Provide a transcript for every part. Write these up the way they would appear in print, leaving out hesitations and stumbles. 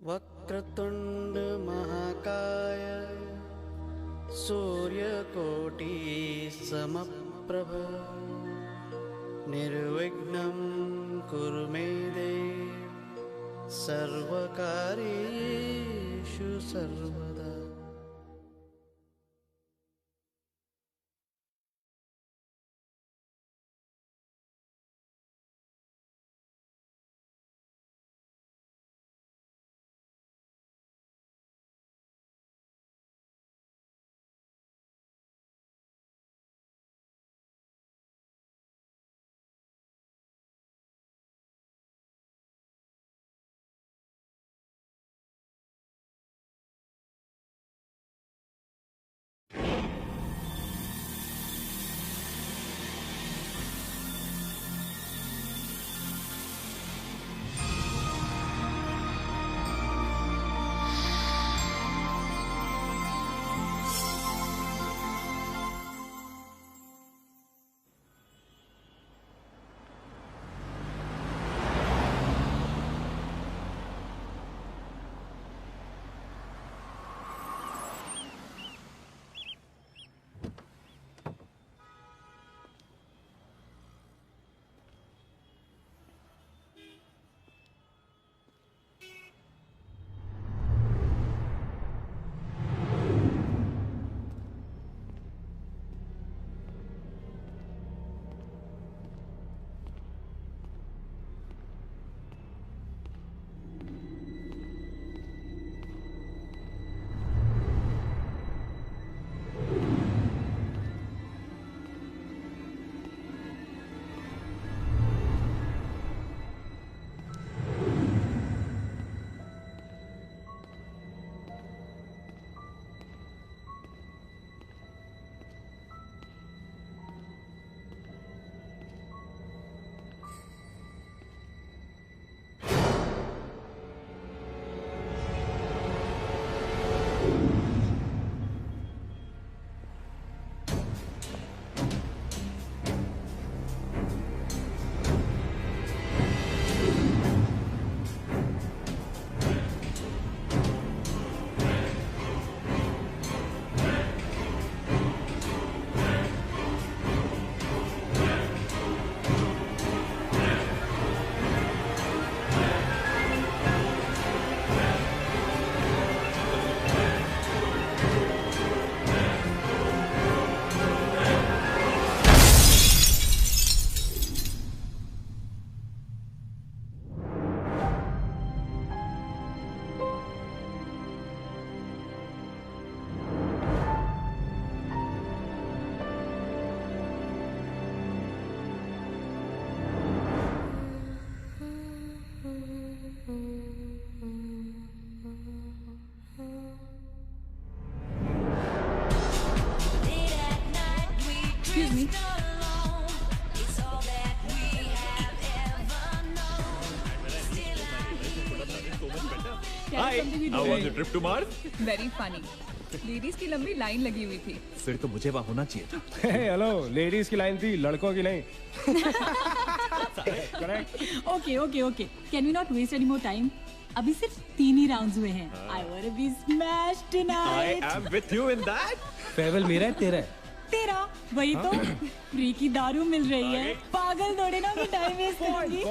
वक्रतुंड महाकाय सूर्यकोटि समप्रभ निर्विघ्नं कुरु मे देव सर्वकार्येषु सर्वदा। How was your trip to Mars? Very funny. Ladies की लंबी लाइन लगी हुई थी। फिर तो मुझे वहाँ होना चाहिए था। हेलो, लेडीज की लाइन थी, लड़कों की नहीं। Okay. Can we not waste any more time? अभी सिर्फ 3 ही राउंड्स हुए हैं। I wanna be smashed tonight. I am with you in that. फेवल मेरा है तेरा है? तेरा वही तो फ्री की दारू मिल रही है। पागल थोड़े ना मैं टाइम वेस्ट करूंगी।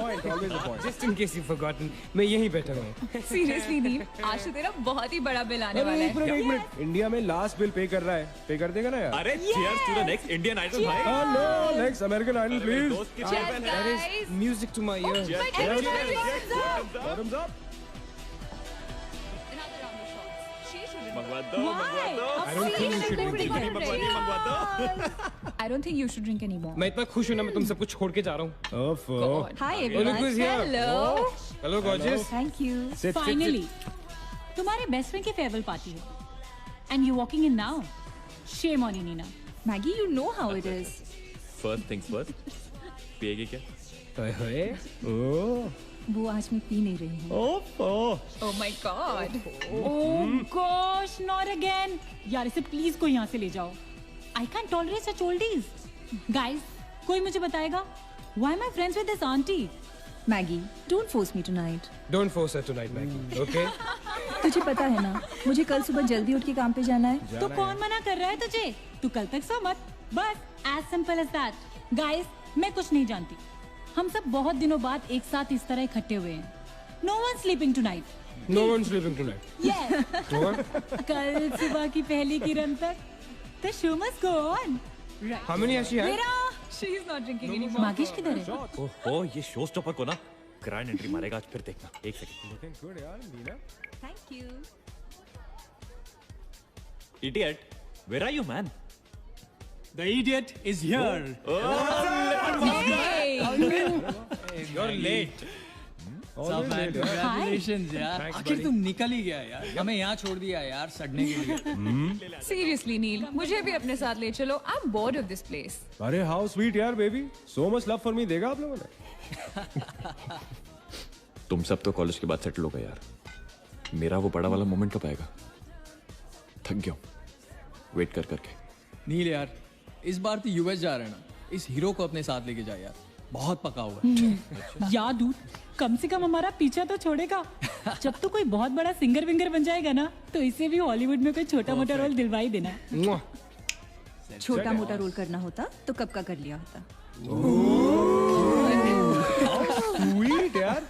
Just in case you've forgotten, मैं यहीं बैठा हूँ। सीरियसली दीप, आज तो तेरा बहुत ही बड़ा बिल आने वाला है। एक मिनट, इंडिया में लास्ट बिल पे कर रहा है, पे कर देगा ना यार? अरे cheers to the next Indian Idol भाई। Hello, next American Idol please. Cheers guys. Music to my ears. Bottoms up. मंगवा दो। Why? I don't think you should drink anymore. मैं इतना खुश हूँ ना, मैं तुम सबको छोड़ के जा रहा हूँ। Hi everyone. Hello. Hello gorgeous. Thank you. Sit. Finally, तुम्हारे बेस्ट फ्रेंड की फेयरवेल पार्टी है, and you walking in now. Shame on you, Nina. Maggie, you know how it is. First things first. पिएगी क्या? ओए, ओह, वो आज मैं P नहीं रही हूँ। Oh my God. Oh gosh, not again. यार इसे प्लीज कोई यहाँ से ले जाओ। I can't tolerate such oldies. Guys, कोई मुझे बताएगा? Why am I friends with this auntie? Maggi, don't force me tonight. Don't force her tonight Maggi, okay? तुझे पता है ना, मुझे कल सुबह जल्दी उठ के काम पे जाना है। तो कौन मना कर रहा है तुझे? तू कल तक सो मत, बस as simple as that. Guys, मैं कुछ नहीं जानती, हम सब बहुत दिनों बाद एक साथ इस तरह इकट्ठे हुए हैं। No one sleeping tonight. No one's sleeping tonight. Yes. No one? कल सुबह की पहली किरण तक the show must go on. Right. How many has she had? मेरा She is not drinking anymore. मागिश किधर है? ओहो, ये शो स्टॉपर को ना ग्रैंड एंट्री मारेगा आज, फिर देखना। एक सेकंड। Looking good यार, Neela. Thank you. Idiot, where are you, man? The idiot is here. You're late. सब मैन, congratulations यार। Thanks, आखिर buddy. तुम निकल ही गया यार, हमें यहाँ छोड़ दिया यार सड़ने के लिए। Seriously, नील, मुझे भी अपने साथ ले चलो। I'm bored of this place. अरे how sweet यार baby, so much love for me देगा आप लोगों ने? तुम सब तो कॉलेज के बाद सेटल हो गए यार, मेरा वो बड़ा वाला मोमेंट कब आएगा? थक गया हूं वेट कर करके। नील यार, इस बार तो यूएस जा रहे हैं ना, इस हीरो को अपने साथ लेके जा यार, बहुत पका हुआ है। यार डूड, कम से कम हमारा पीछा तो छोड़ेगा। जब तो कोई बहुत बड़ा सिंगर विंगर बन जाएगा ना, तो इसे भी हॉलीवुड में कोई छोटा मोटा रोल दिलवा ही देना। छोटा मोटा रोल करना होता तो कब का कर लिया होता। Sweet यार।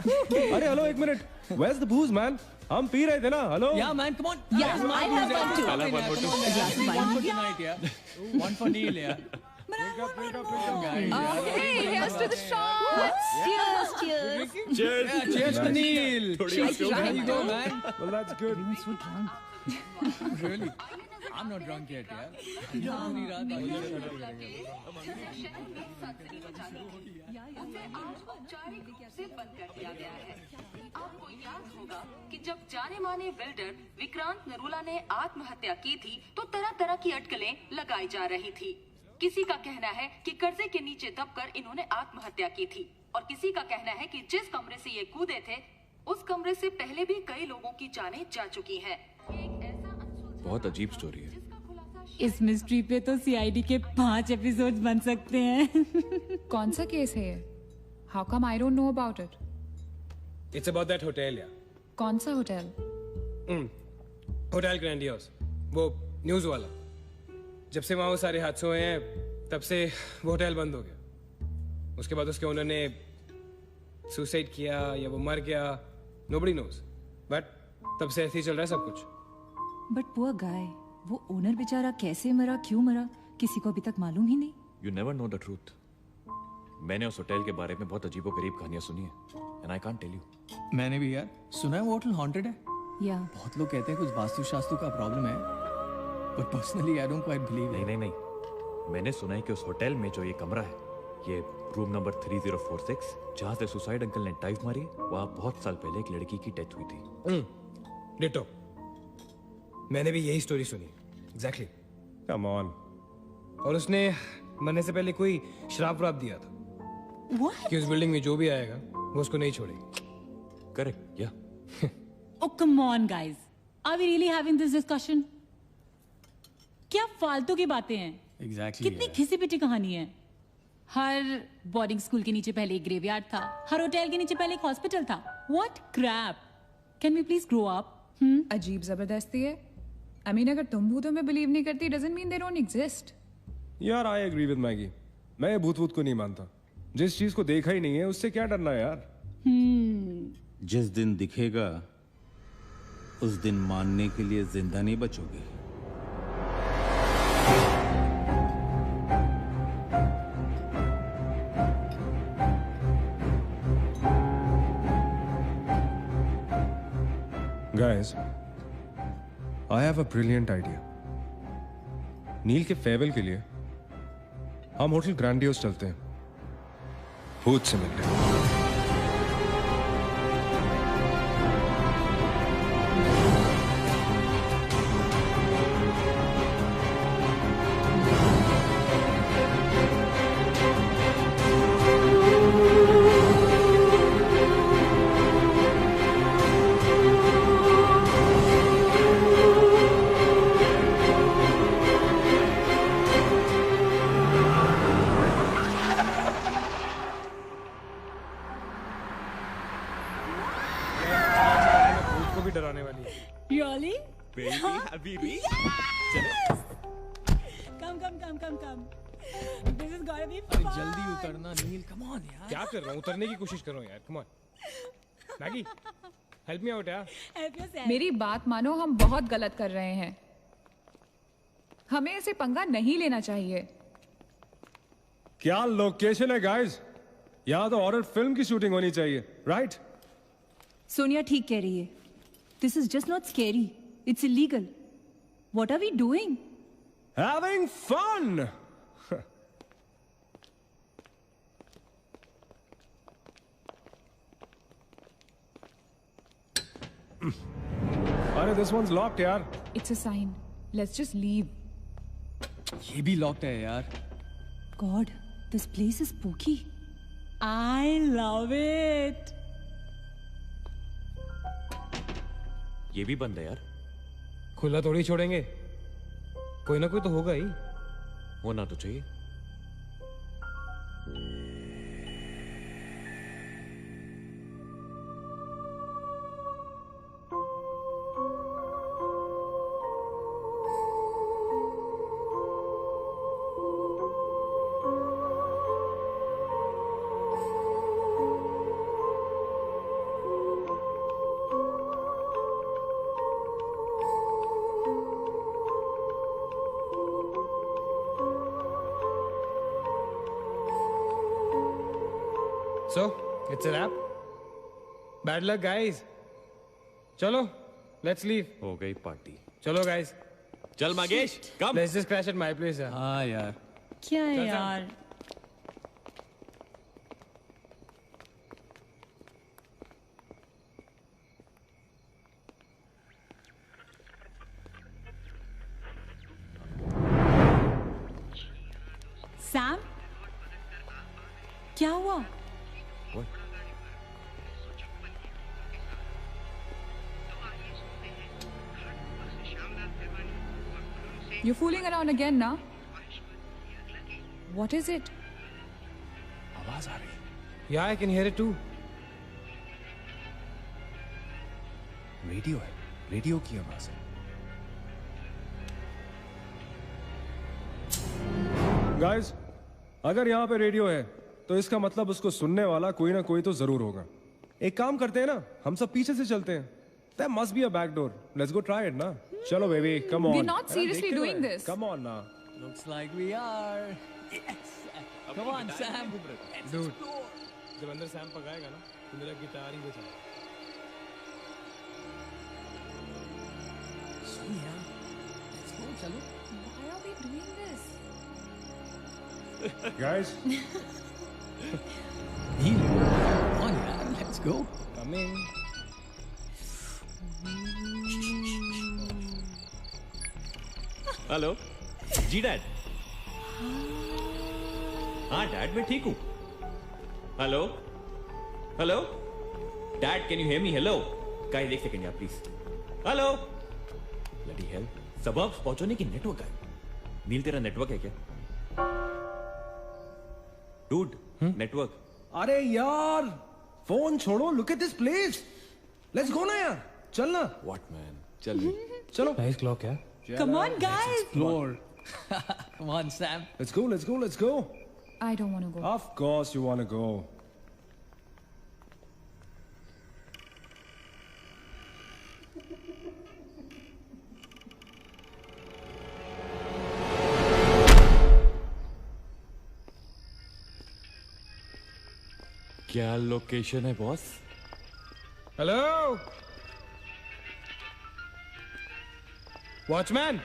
अरे हेलो एक minute, where's the booze man? हम पी रहे थे ना, hello? Yeah man, come on. Yeah, I have one too. I'll have one more too. One for tonight यार, one for Neil यार। Hey, here's to the shots. Cheers, cheers. Cheers. Yeah, cheers to Neil. थोड़ी और क्यों? There you go man. Well that's good. Really? I'm not drunk yet यार। पूरी रात औपचारिक रूप से बंद कर दिया गया है। आपको याद होगा कि जब जाने माने बिल्डर विक्रांत नरूला ने आत्महत्या की थी, तो तरह तरह की अटकलें लगाई जा रही थी। किसी का कहना है कि कर्जे के नीचे दबकर इन्होंने आत्महत्या की थी, और किसी का कहना है कि जिस कमरे से ये कूदे थे, उस कमरे से पहले भी कई लोगों की जानें जा चुकी हैं। बहुत अजीब स्टोरी है। इस मिस्ट्री पे तो सीआईडी के 5 एपिसोड बन सकते हैं। कौन सा केस है ये? How come I don't know about it? It's about that hotel यार। कौन सा होटल? होटल ग्रैंडियोस, वो न्यूज वाला। जब से वहाँ वो सारे हादसे हुए हैं, तब से वो होटल बंद हो गया। उसके बाद उसके ओनर ने सुसाइड किया या वो मर गया, nobody knows। बट तब से ऐसे ही चल रहा है सब कुछ। बट पुअर गाय, वो ओनर बेचारा कैसे मरा, क्यों मरा, किसी को अभी तक मालूम ही नहीं। You never know the truth. मैंने उस होटल के बारे में बहुत अजीबोगरीब कहानियां सुनी है, and I can't tell you. मैंने भी यार सुना है वो होटल हॉन्टेड है। या बहुत लोग कहते हैं कुछ वास्तु शास्त्र का प्रॉब्लम है, but personally I don't quite believe. नहीं, मैंने सुना है कि उस होटल में जो ये कमरा है, ये रूम नंबर 3046, जहाँ से सुसाइड अंकल ने डाइव मारी, वहाँ बहुत साल पहले एक लड़की की डेथ हुई थी। डिटो, मैंने भी यही स्टोरी सुनी। एग्जैक्टली। Come on. और उसने मरने से पहले कोई श्राप व्राप दिया था कि उस बिल्डिंग में जो भी आएगा वो उसको नहीं छोड़ेगी। करेक्ट, या Oh come on guys, are we really having this discussion? क्या फालतू की बातें हैं। Exactly, कितनी यार। घिसी पिटी कहानी है। हर बोर्डिंग स्कूल के नीचे पहले एक ग्रेवयार्ड था, हर होटल के नीचे पहले एक हॉस्पिटल था। What crap? Can we please grow up? अजीब जबरदस्ती है। I mean, अगर तुम भूतों में बिलीव नहीं करती, doesn't mean they don't exist. यार आई एग्री विद मैगी। मैं भूत वूत को नहीं मानता। जिस चीज को देखा ही नहीं है उससे क्या डरना है यार। जिस दिन दिखेगा उस दिन मानने के लिए जिंदा नहीं बचोगे। Guys, I have a brilliant idea. नील के फेयरवेल के लिए हम होटल ग्रैंडियोस चलते हैं, भूत से मिलते हैं। Baby heavy reach come this is gonna be अरे जल्दी उतरना नील, कम ऑन यार। क्या कर रहा हूँ? उतरने की कोशिश कर रहा हूँ यार, come on. Maggie, help me out यार। Help yourself. मेरी बात मानो, हम बहुत गलत कर रहे हैं। हमें ऐसे पंगा नहीं लेना चाहिए। क्या लोकेशन है गाइस? यहाँ तो हॉरर फिल्म की शूटिंग होनी चाहिए, राइट? सोनिया ठीक कह रही है। This is just not scary, it's illegal. What are we doing? Having fun. अरे दिस वंस लॉक्ड यार। It's a sign, let's just leave. ये भी लॉक्ड है यार। God, this place is spooky. I love it. ये भी बंद है यार। खुला थोड़ी छोड़ेंगे, कोई ना कोई तो होगा ही। होना तो चाहिए। So, it's a wrap. Bad luck, guys. चलो, let's leave. हो गई पार्टी। चलो, guys. चल मागेश, कम। Let's just crash at my place. यार। हाँ यार। क्या है यार? सैम, क्या हुआ? You're fooling around again now? What is it? आवाज आ रही है। Yeah, I can hear it too. Radio है, रेडियो की आवाज है। गाइस, अगर यहाँ पे रेडियो है तो इसका मतलब उसको सुनने वाला कोई ना कोई तो जरूर होगा। एक काम करते हैं ना, हम सब पीछे से चलते हैं। There must be a back door. Let's go try it ना। चलो baby, come on. We're not seriously doing this. Come on ना। Looks like we are. Yes. Come on, Sam. Let's Dude. explore. जब अंदर Sam पकाएगा ना, तो मेरा guitar ही बजा। Sonia, let's go, चलो। Why are we doing this? Guys, nil, come on यार, let's go. Coming. Hello जी डैड। हाँ डैड, मैं ठीक हूँ। Hello hello dad, can you hear me? Hello guys, एक सेकंड यार प्लीज। हेलो ब्लडी हेल, सबब पहुंचने की नेटवर्क है। नील, तेरा नेटवर्क है क्या? Dude, network. अरे यार, फोन छोड़ो, look at this place. Let's go ना यार, चल ना। व्हाट मैन, चल चलो। Nice clock, yeah. Come on, guys. Explore. Come on, Sam. Let's go, let's go, let's go. I don't want to go. Of course you want to go. क्या location है boss? Hello. Watchman.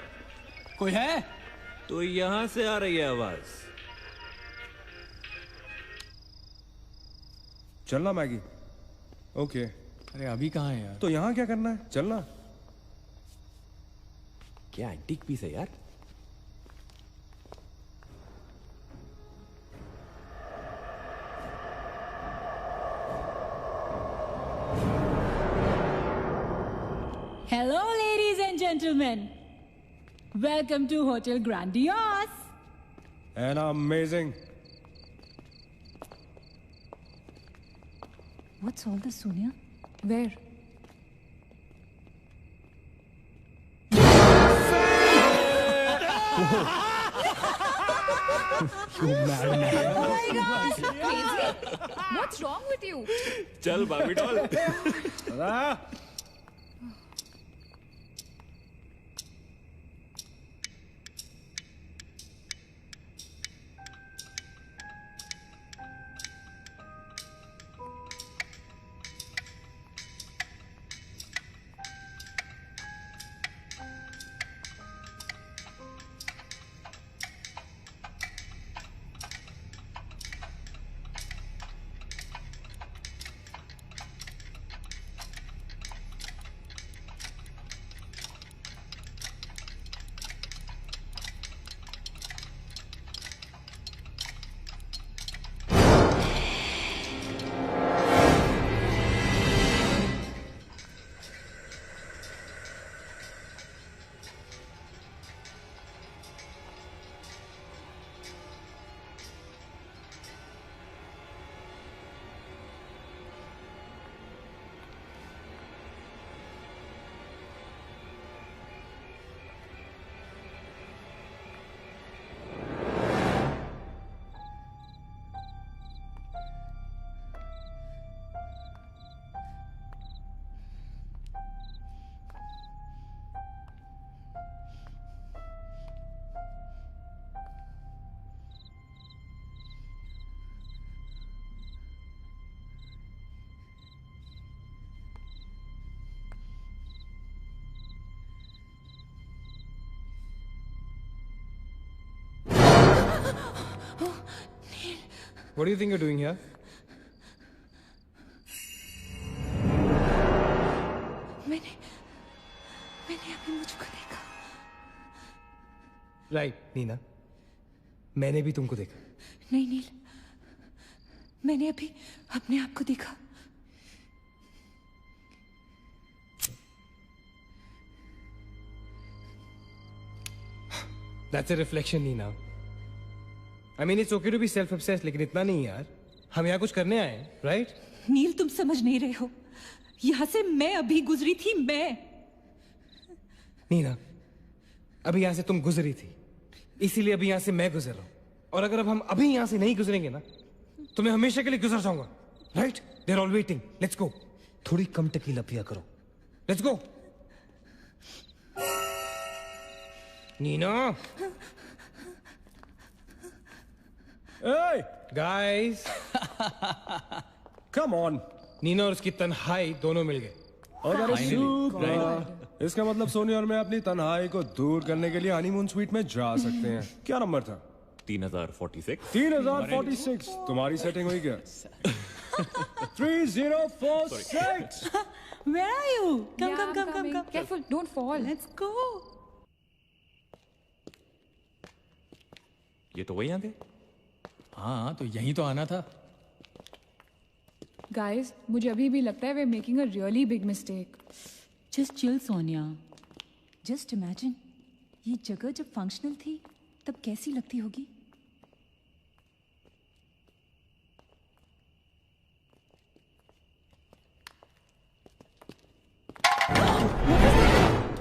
कोई है? तो यहां से आ रही है आवाज। चलना मैगी। ओके। अरे अभी कहाँ है यार? तो यहाँ क्या करना है? चलना। क्या एंटीक पीस है यार? Hello, ladies and gentlemen. Welcome to Hotel Grandiose. And amazing. What's all this, Sonia? Where? What's wrong with you? चल बाबी doll. What do you think you're doing here? मैंने अभी मुझको देखा. Right, नीना. मैंने भी तुमको देखा. नहीं नील, मैंने अभी अपने आप को देखा. That's a reflection, Neena. I mean, it's okay to be self-obsessed, लेकिन इतना नहीं यार. हम यहाँ कुछ करने आए हैं, right? नील, तुम समझ नहीं रहे हो. यहाँ से मैं अभी गुजरी थी, मैं. नीना, अभी यहाँ से तुम गुजरी थी, इसीलिए अभी यहाँ से मैं गुजर रहा हूँ. और अगर अब हम अभी यहाँ से नहीं गुजरेंगे ना, तो मैं हमेशा के लिए गुजर जाऊंगा. Right? They're all waiting. Let's go. थोड़ी कम टकीला पिया करो. Let's go. Neena. Hey, Guys. come on. Neena और उसकी तन्हाई दोनों मिल गए. Oh, that is super. इसका मतलब सोनिया और मैं अपनी तन्हाई को दूर करने के लिए हनीमून स्वीट में जा सकते हैं. क्या नंबर था? 3046. 3046. तुम्हारी सेटिंग हुई क्या? 3046. Where are you? Come, Yeah, come, I'm come, come, coming. come. Careful, don't fall. Let's go. ये तो वही आ गए. हाँ तो यही तो आना था. Guys, मुझे अभी भी लगता है we're making a really big mistake. Just chill, Sonia. Just imagine, ये जगह जब फंक्शनल थी तब कैसी लगती होगी.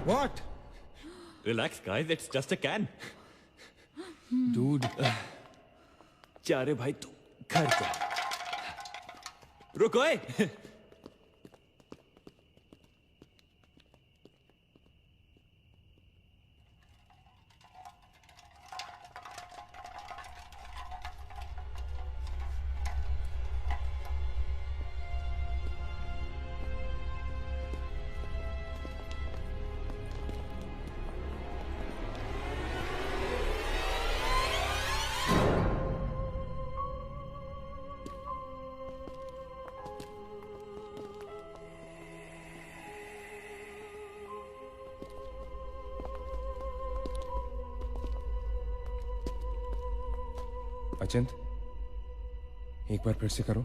What? Relax, guys. It's just a can. Dude. जा रे भाई तू घर जा. रुको ए. अचिंत, एक बार फिर से करो.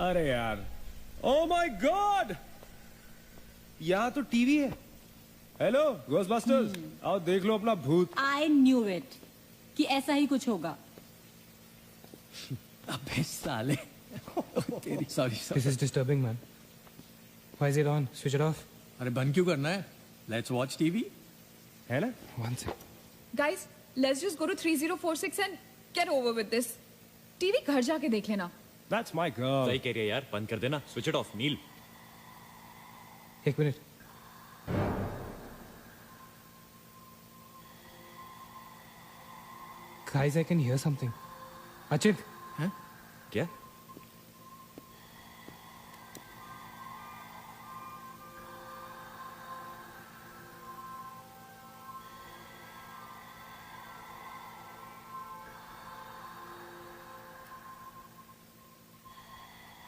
अरे यार, ओ माय गॉड, यहाँ तो टीवी है। हेलो घोस्टबस्टर्स, आओ देख लो अपना भूत। आई न्यू इट कि ऐसा ही कुछ होगा। अबे साले तेरी sorry This is disturbing, man. Why is it on? Switch it off. अरे बंद क्यों करना है? Let's watch TV. है ना? One sec. Guys, let's just go to 3046 and get over with this. TV घर जाके देख लेना। That's my girl. सही कह रही है यार, बंद कर देना, स्विच इट ऑफ। नील, एक minute. Guys, I can hear something. Achit, हैं? क्या?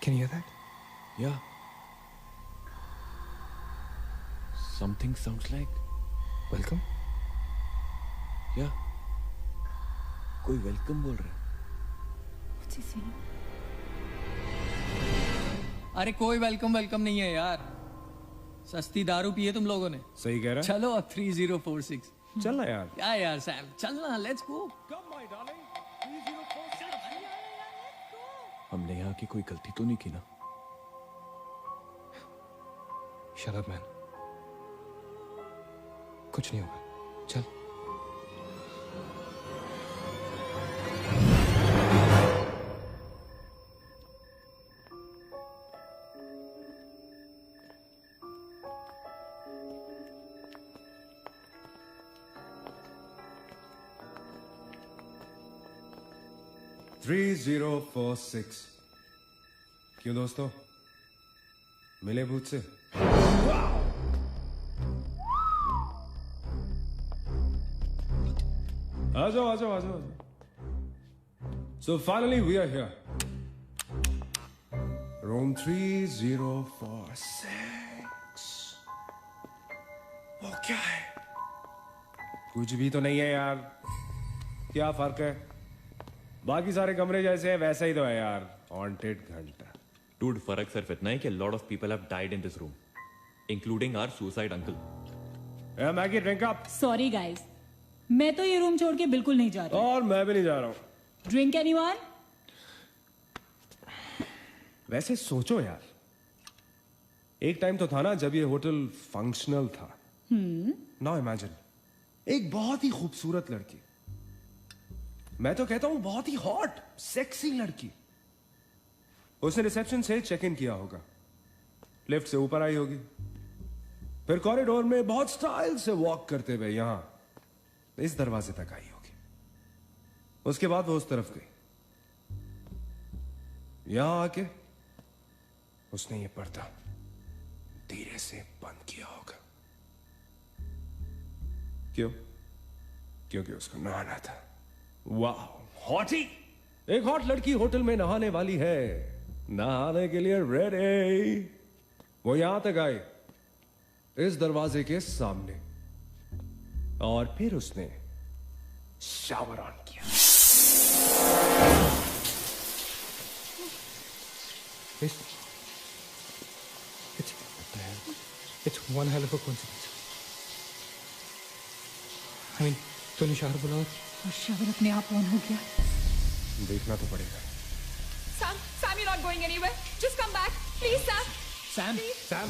can you hear that? Yeah. Something sounds like. Welcome. Yeah. कोई वेलकम बोल रहा है। अरे कोई वेलकम नहीं है यार, सस्ती दारू पिए तुम लोगों ने। सही कह रहा है। चलो अब 3046। चलना यार। क्या यार सैम, चलना, लेट्स गो। हमने यहाँ की कोई गलती तो नहीं की ना? Shut up, man. कुछ नहीं होगा, चल। थ्री 3046। क्यों दोस्तों, मिले भूत से? आ जाओ आ जाओ आ जाओ। So finally we are here. Room 3046. वो क्या है? कुछ भी तो नहीं है यार। क्या फर्क है? बाकी सारे कमरे जैसे है वैसा ही तो है यार। हॉन्टेड घंटा। Dude, फर्क सिर्फ इतना है कि a lot of people have died in this room, including our suicide uncle. Maggi drink up. Sorry guys, मैं तो ये रूम छोड़ के बिल्कुल नहीं जा रही। और मैं भी नहीं जा रहा हूँ। Drink anyone? वैसे सोचो यार, एक टाइम तो था ना जब ये होटल फंक्शनल था। नाउ इमेजिन, एक बहुत ही खूबसूरत लड़की, मैं तो कहता हूं बहुत ही हॉट सेक्सी लड़की, उसने रिसेप्शन से चेक इन किया होगा, लिफ्ट से ऊपर आई होगी, फिर कॉरिडोर में बहुत स्टाइल से वॉक करते हुए यहां इस दरवाजे तक आई होगी। उसके बाद वो उस तरफ गई, यहां आके उसने ये पर्दा धीरे से बंद किया होगा। क्यों? क्योंकि उसको नहाना था। वाह, हॉटी! एक हॉट लड़की होटल में नहाने वाली है, नहाने के लिए रेडी। वो यहां तक आई, इस दरवाजे के सामने, और फिर उसने शावर ऑन किया। It's one hell of a coincidence. I mean, तूने शावर बोला और शावर अपने आप ऑन हो गया। देखना तो पड़ेगा। Sam, you're not going anywhere. Just come back, please, Sam. Sam, Please. Sam,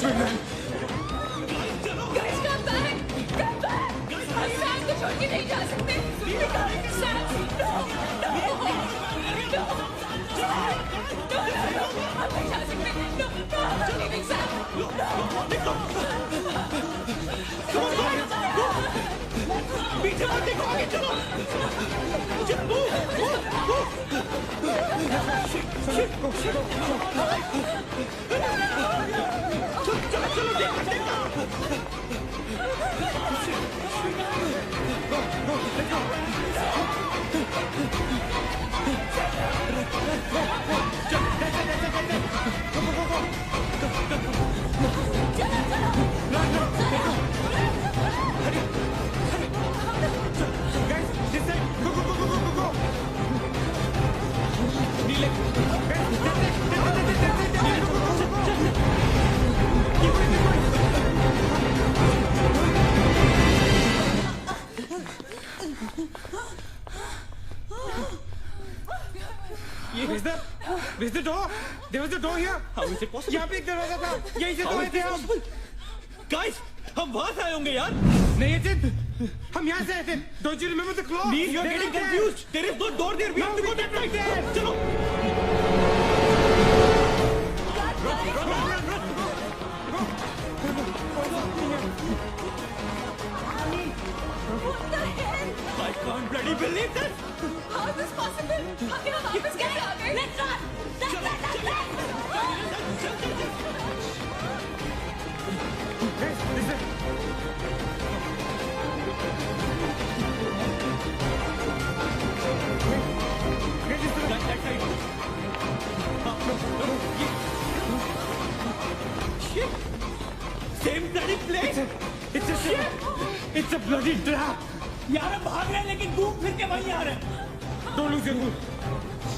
do it, man. Guys, come back! Come back! हम सैम को छोड़ के नहीं जा सकते। सैम, no, no, no, हम नहीं जा सकते। No, no, I'm not leaving Sam. पीछे मत देखो, आगे चलो। चलो, Where's the door? There was a door here. How is it possible? यहाँ पे एक दरवाजा था। यहीं से तो आए थे हम। Guys, हम वहाँ से आए होंगे यार। नहीं अचित, हम यहाँ से आए थे। Don't you remember the claw? Please, you're getting confused. There is no door there. We have to go that way. चलो। I can't bloody believe this. How is this possible? हम यहाँ वापस कैसे आ गए? Let's run! Same bloody place. It's a bloody trap. यार हम भाग रहे हैं लेकिन घूम फिर के वहीं आ रहे हैं। Don't lose your cool.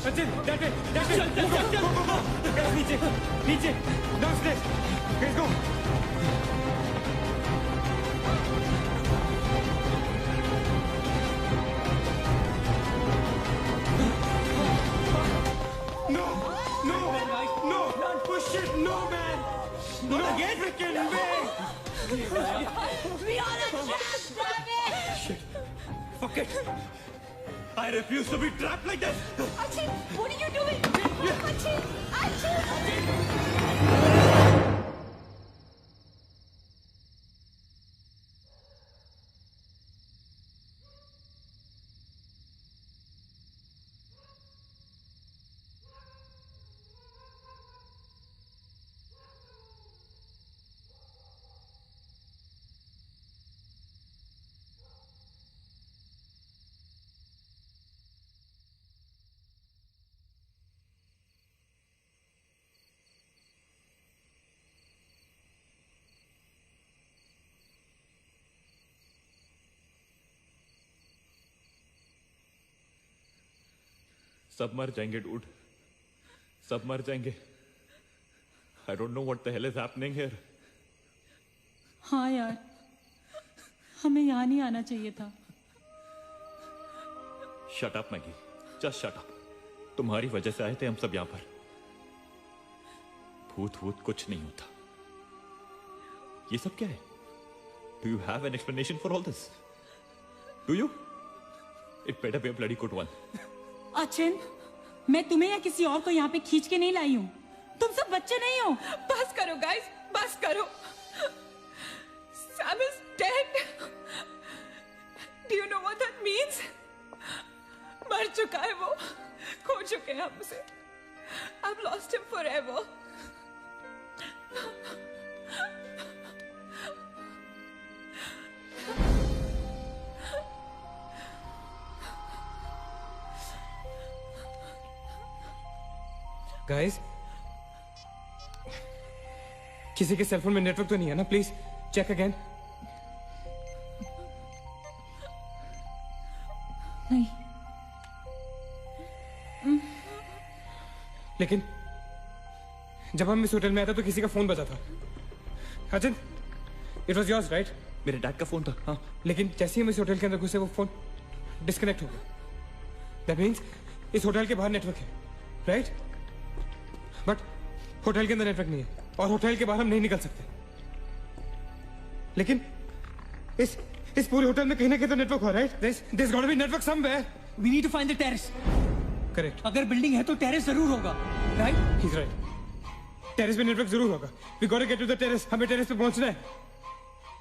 Sachin, that way. Guys, नीचे. Downstairs. Guys, go. No. Push it. No, man. Not again. Freaking way. We are a trap, damn it! Shit. Fuck it. I refuse to be trapped like this. Achin, what are you doing? Achin! सब मर जाएंगे dude, सब मर जाएंगे। I don't know what the hell is happening here. हाँ यार, हमें यहाँ नहीं आना चाहिए था। Shut up Maggi, just shut up. तुम्हारी वजह से आए थे हम सब यहाँ पर। भूत कुछ नहीं होता। ये सब क्या है? Do you have an explanation for all this? Do you? It better be a bloody good one. Achin, मैं तुम्हें या किसी और को यहाँ पे खींच के नहीं लाई हूँ। तुम सब बच्चे नहीं हो। बस करो गाइस, बस करो। Sam is dead. Do you know what that means? मर चुका है वो, खो चुके हैं हम उसे। I've lost him forever. Guys, किसी के सेलफोन में नेटवर्क तो नहीं है ना? Please check again. नहीं। लेकिन जब हम इस होटल में आए थे तो किसी का फोन बजा था। Achin, it was yours right? मेरे डैड का फोन था। हाँ, लेकिन जैसे ही हम इस होटल के अंदर घुसे वो फोन डिस्कनेक्ट हो गया। दैट मीन्स इस होटल के बाहर नेटवर्क है, राइट? बट होटल के अंदर नेटवर्क नहीं है और होटल के बाहर हम नहीं निकल सकते। लेकिन इस पूरे होटल में कहीं ना कहीं तो नेटवर्क हो रहा है। There's got to be network somewhere. We need to find the terrace. Correct. अगर बिल्डिंग है तो टेरेस जरूर होगा, right? He's right. टेरेस पे नेटवर्क जरूर होगा। We got to get to the terrace. हमें टेरेस पे पहुंचना है।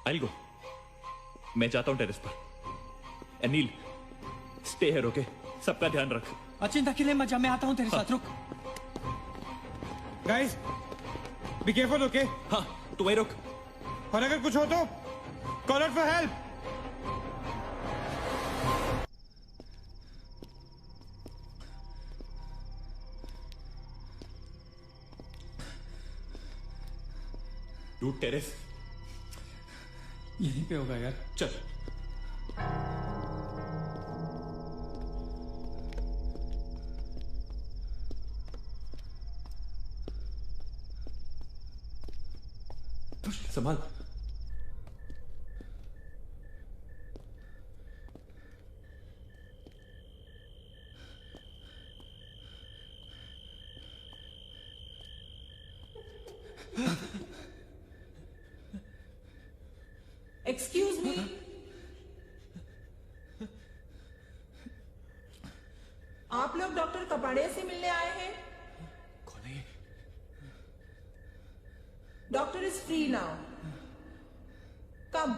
I'll go. मैं जाता हूँ टेरेस पर। Anil, stay here, okay? सबका ध्यान रख। चिंता के लिए मत जा, मैं आता हूँ तेरे साथ, रुक। Guys, be careful, okay? हाँ, तू वहीं रुक। और अगर कुछ हो तो call out for help. Dude terrace यहीं पे होगा यार। चल। संभाल। एक्सक्यूज मी, आप लोग डॉक्टर कपाड़े से मिलने आए हैं? कौन है? डॉक्टर इज फ्री नाउ, कम।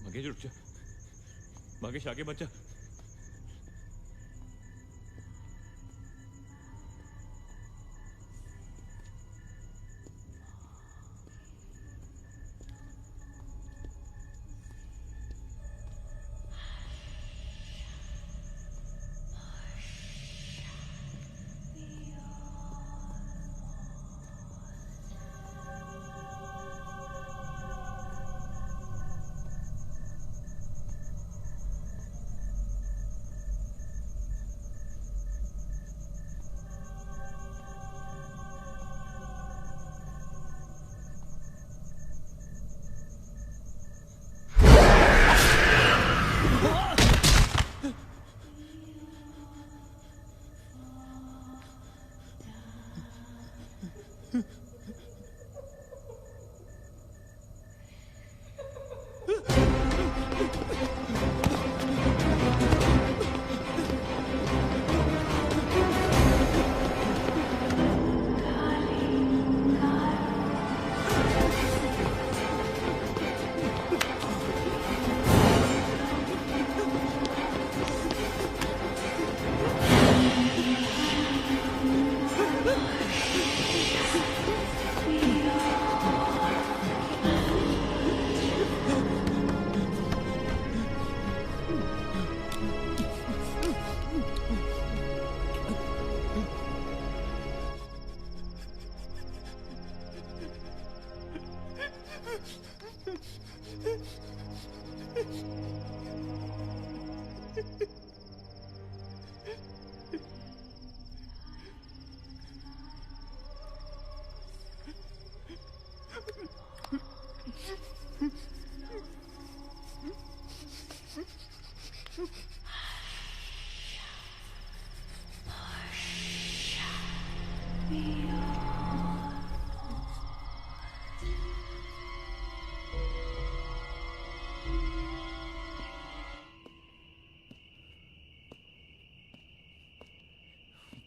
मगेश रुक जा। मगेश आगे मत जा।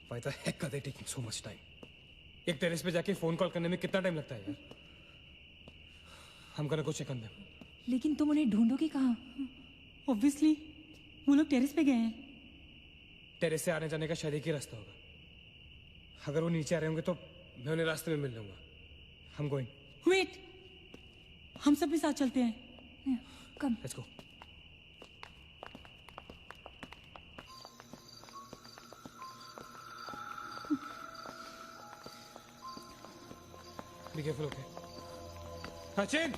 Why the heck are they taking so much time? एक टेरेस पे जाके फोन कॉल करने में कितना टाइम लगता है यार? हम gonna go check on them. लेकिन तुम उन्हें ढूंढोगे कहाँ? Obviously, वो लोग टेरेस पे गए हैं. टेरेस से आने जाने का शायद एक ही रास्ता होगा. अगर वो नीचे आ रहे होंगे तो मैं उन्हें रास्ते में मिल लूंगा. I'm going. Wait, हम सब भी साथ चलते हैं. Come. Let's go. Be careful, okay? Sachin!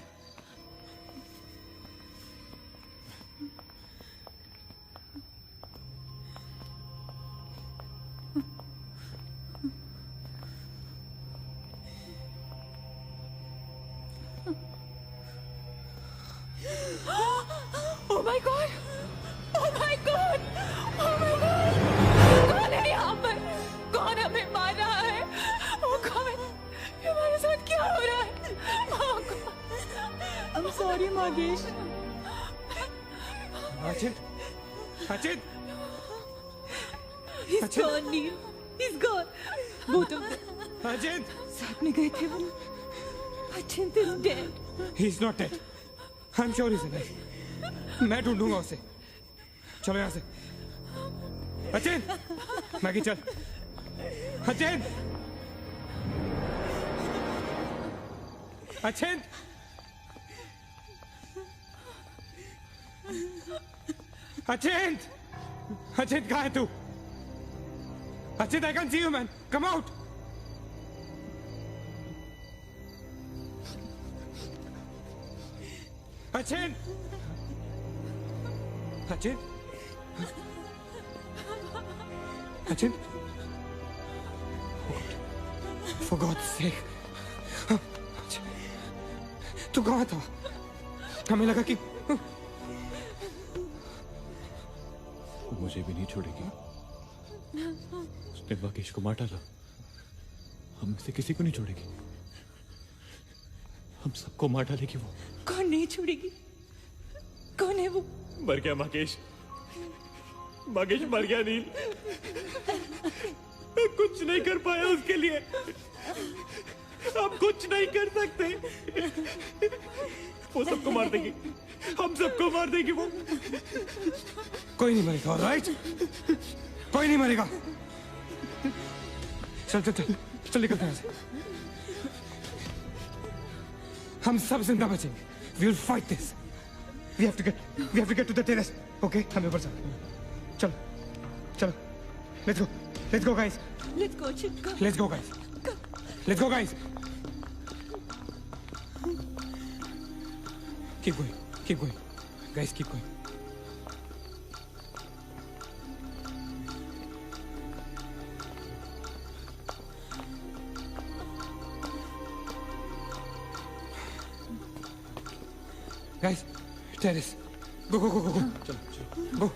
Oh my God! Oh my God! Oh my God! कौन है यहाँ पर? कौन हमें मार रहा है? Oh God! हमारे साथ क्या हो रहा है? Oh God! I'm sorry, Magesh. Sachin! Sachin! He's gone, Neil. He's gone. Both of them. Sachin! साथ में गए थे वो. Sachin is dead. He's not dead. I'm sure he's alive. मैं ढूंढूंगा उसे. चलो यहाँ से. Sachin! मैगी चल. Sachin! Sachin! Sachin! Sachin, कहाँ है तू? Sachin, I can't see you, man. Come out. Sachin! Sachin? Sachin? For God's sake. तू कहाँ था? हमें लगा कि मुझे भी नहीं छोड़ेगी. उसने महेश को मार डाला. हम में से किसी को नहीं छोड़ेगी. हम सबको मार डालेगी वो. कौन नहीं छोड़ेगी? कौन है वो? मर गया महेश. महेश मर गया. नील कुछ नहीं कर पाया उसके लिए. हम कुछ नहीं कर सकते. वो सबको मार देगी. हम सबको मार देगी वो. कोई नहीं मरेगा, ऑलराइट? कोई नहीं मरेगा. चल चल चल चल निकलते हैं यहाँ से. हम सब जिंदा बचेंगे. We will fight this. We have to get to the terrace. Okay? हमें ऊपर चल. चलो चलो. Let's go. Let's go, guys. Let's go, Chip. Go. Let's go, guys. Let's go, guys. Keep going. Keep going. Guys, keep going. Guys, terrace. Go, go, go, go, go. चलो, चलो. Go.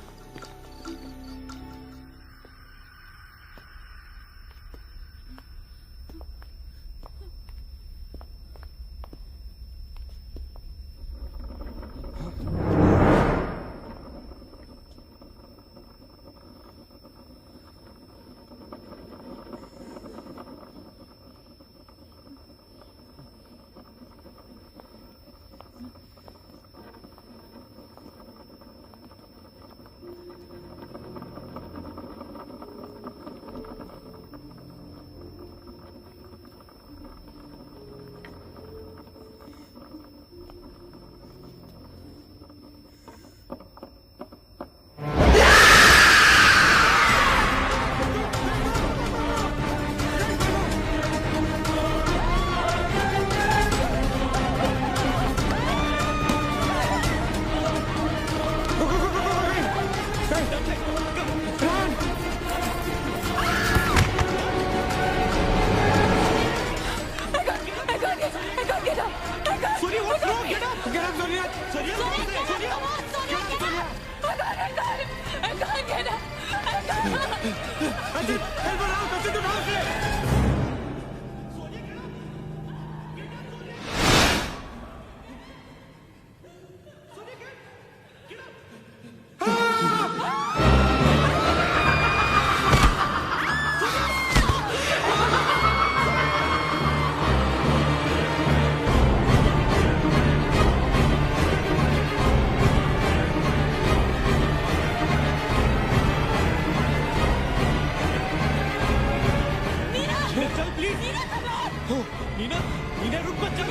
Meena Meena रुक मत जा।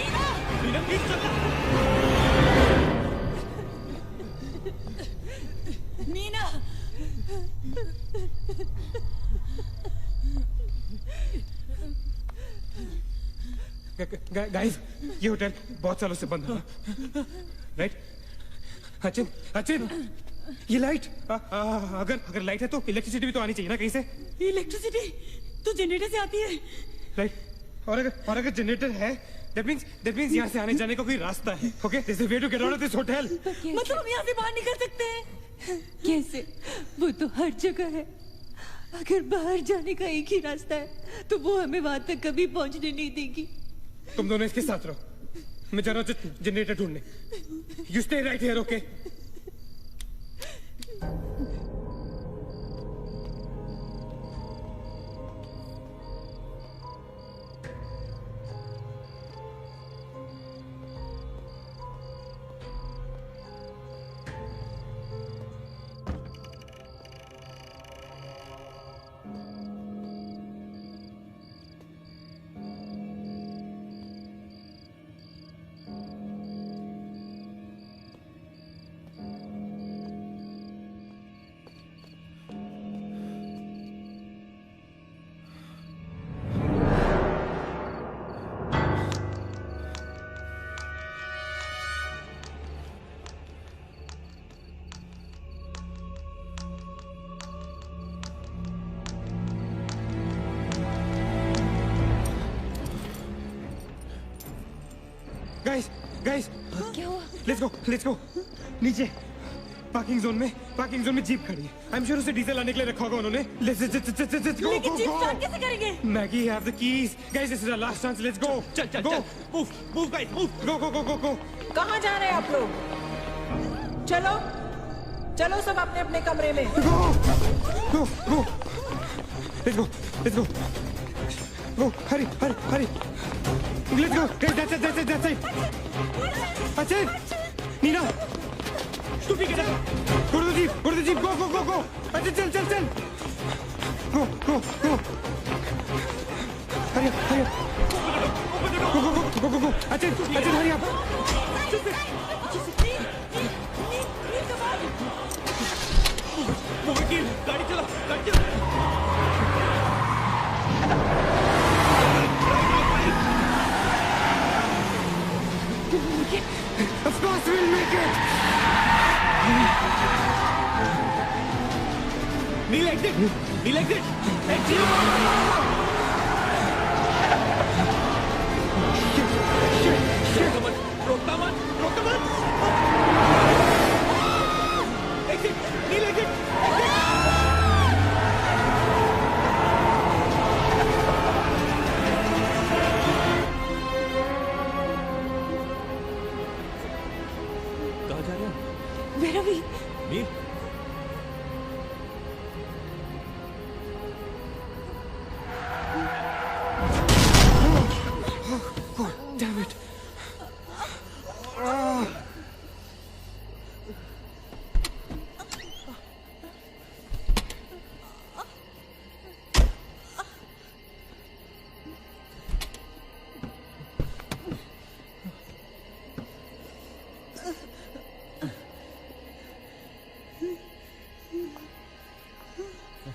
मीना प्लीज चल। Meena guys, ये hotel बहुत सालों से बंद है, राइट? अचिन, अचिन, ये लाइट, अगर लाइट है तो इलेक्ट्रिसिटी भी तो आनी चाहिए ना कहीं से। इलेक्ट्रिसिटी तो जनरेटर से आती है, राइट? और अगर जनरेटर है, that means यहाँ से आने जाने का कोई रास्ता है। Okay, there's a way to get out of this hotel. मतलब हम यहाँ से बाहर निकल सकते हैं? कैसे? वो तो हर जगह है। अगर बाहर जाने का एक ही रास्ता है तो वो हमें वहां तक कभी पहुंचने नहीं देगी। तुम दोनों इसके साथ रहो, मैं जा रहा हूँ जनरेटर ढूंढने। You stay right here, okay? Guys, क्या हुआ? Let's go. नीचे पार्किंग जोन में जीप खड़ी है। आई एम श्योर उसे डीजल लाने के लिए रखा होगा उन्होंने। Let's go. लेकिन जीप स्टार्ट कैसे करेंगे? Maggie have the keys. Guys, this is our last chance. Let's go. चल। Move guys, move. गो। कहाँ जा रहे हैं आप लोग? चलो सब अपने अपने कमरे में। Go. Let's go. Hari. Let's go. That's it. Achin, Nina, तू भी किधर? Go to the jeep. Go. Achin, चल. Go. Hurry up. Go. Achin, hurry up. वो वकील, गाड़ी चला। Of course we'll make it! Neil, exit! Exit! Shit! रोकता मत! Exit! Neil, exit! Where are we? Neil? Oh, damn it.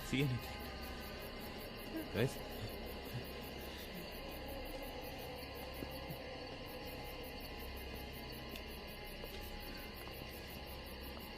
See anything? Guys?